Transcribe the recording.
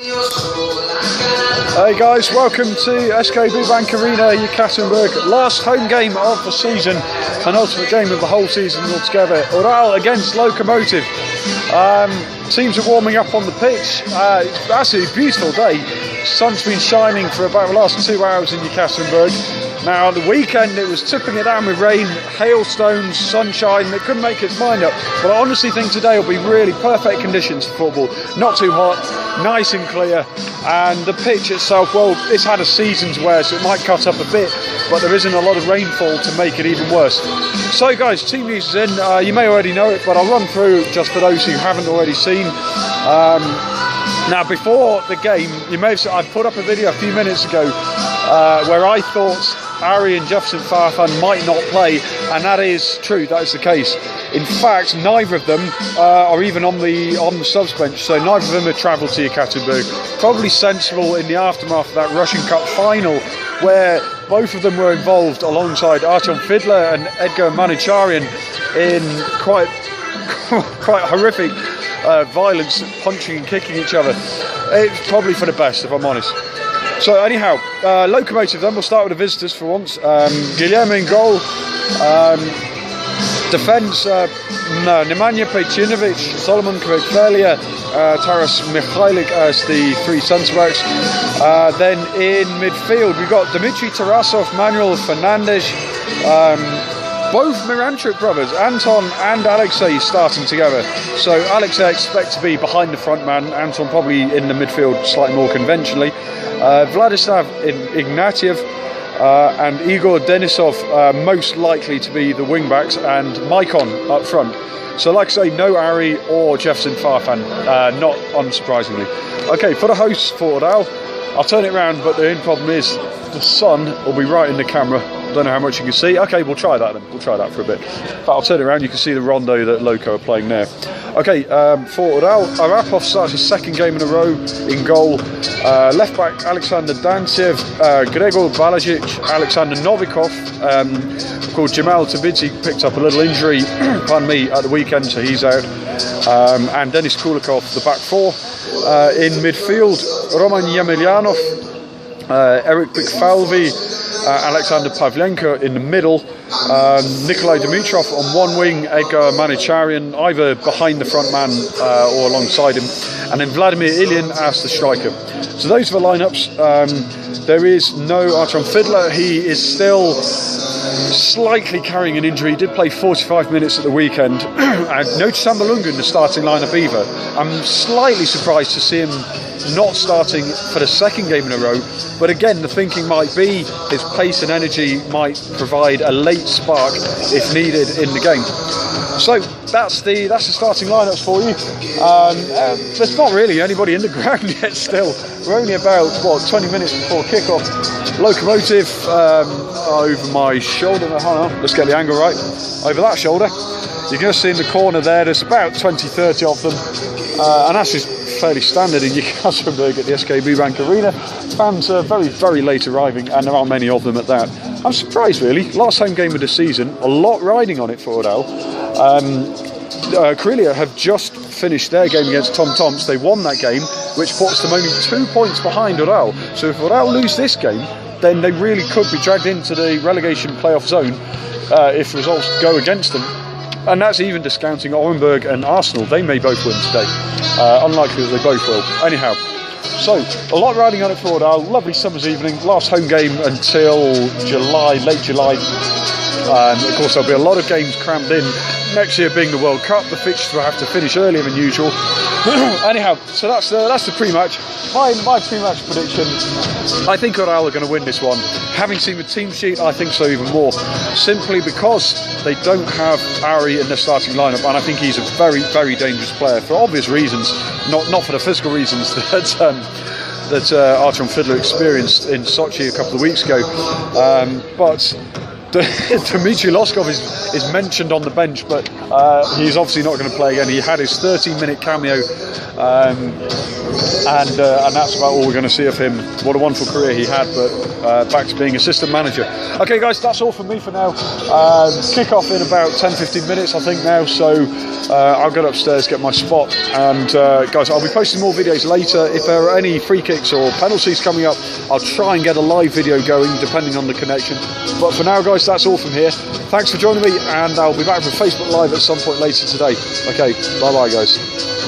Hey guys, welcome to SKB Bank Arena, Yekaterinburg. Last home game of the season, an ultimate game of the whole season altogether. Ural against Lokomotiv. Teams are warming up on the pitch. It's absolutely a beautiful day. Sun's been shining for about the last 2 hours in Yekaterinburg. Now, the weekend it was tipping it down with rain, hailstones, sunshine. It couldn't make its mind up. But I honestly think today will be really perfect conditions for football. Not too hot, nice and clear. And the pitch itself, well, it's had a season's wear, so it might cut up a bit. But there isn't a lot of rainfall to make it even worse. So, guys, team news is in. You may already know it, but I'll run through just for those who haven't already seen. Now, before the game, you may have seen, I put up a video a few minutes ago where I thought Ari and Jefferson Farfan might not play, and that is true, that is the case. In fact, neither of them are even on the subs bench, so neither of them have travelled to Yekaterinburg. Probably sensible in the aftermath of that Russian Cup final, where both of them were involved alongside Artyom Fidler and Edgar Manicharian in quite horrific violence, punching and kicking each other. It's probably for the best, if I'm honest. So anyhow, Lokomotiv then, we'll start with the visitors for once. Guilherme in goal. Defence, Nemanja Pejcinovic, Solomon Kvekvelia, Taras Mikhailik as the three centre-backs. Then in midfield, we've got Dmitry Tarasov, Manuel Fernandes, both Miranchuk brothers, Anton and Alexei, starting together. So Alexei I expect to be behind the front man, Anton probably in the midfield slightly more conventionally. Vladislav Ignatiev and Igor Denisov most likely to be the wing-backs, and Maikon up front. So like I say, no Ari or Jefferson Farfan, not unsurprisingly. Okay, for the hosts for Ural, I'll turn it around, but the only problem is the sun will be right in the camera. Don't know how much you can see. Okay, we'll try that then. We'll try that for a bit. But I'll turn it around. You can see the rondo that Loco are playing there. Okay, for Ural, Arapov starts his second game in a row in goal. Left back Alexander Dantsev, Gregor Balajic, Alexander Novikov. Of course, Jamal Tabidze picked up a little injury, pardon me, at the weekend, so he's out. And Denis Kulikov, the back four. In midfield, Roman Yemelyanov, Eric Bikfalvi, Alexander Pavlenko in the middle, Nikolai Dimitrov on one wing, Edgar Manicharian either behind the front man or alongside him, and then Vladimir Ilyin as the striker. So those are the lineups. There is no Artyom Fidler. He is still slightly carrying an injury. He did play 45 minutes at the weekend. And no Sambalunga in the starting lineup either. I'm slightly surprised to see him not starting for the second game in a row, but again, the thinking might be his pace and energy might provide a late spark if needed in the game. So that's the starting lineups for you. There's not really anybody in the ground yet still. We're only about 20 minutes before kickoff. Lokomotiv over my shoulder. Hold on, let's get the angle right. Over that shoulder, you're going to see in the corner there's about 20-30 of them, and that's just fairly standard in Yekaterinburg at the SKB Bank Arena. Fans are very, very late arriving, and there aren't many of them at that. I'm surprised, really. Last home game of the season, a lot riding on it for Ural. Karelia have just finished their game against Tom Tomsk. They won that game, which puts them only 2 points behind Ural. So if Ural lose this game, then they really could be dragged into the relegation playoff zone if results go against them. And that's even discounting Orenburg and Arsenal. They may both win today. Unlikely that they both will. Anyhow, so a lot riding on it for Ural. Lovely summer's evening. Last home game until July, late July. Of course, there'll be a lot of games crammed in. Next year being the World Cup, the fixtures will have to finish earlier than usual. Anyhow, so that's the pre-match. My pre-match prediction, I think Ural are going to win this one. Having seen the team sheet, I think so even more. Simply because they don't have Ari in their starting lineup, and I think he's a very, very dangerous player for obvious reasons, not for the physical reasons that Artyom Fidler experienced in Sochi a couple of weeks ago. But Dmitry Loskov is mentioned on the bench, but he's obviously not going to play again. He had his 13-minute cameo, and that's about all we're going to see of him. What a wonderful career he had, but back to being assistant manager. Okay, guys, that's all from me for now. Kick-off in about 10-15 minutes, I think now, so I'll get upstairs, get my spot, and guys, I'll be posting more videos later. If there are any free kicks or penalties coming up, I'll try and get a live video going, depending on the connection. But for now, guys, that's all from here. Thanks for joining me, and I'll be back for Facebook Live at some point later today. Okay, bye-bye, guys.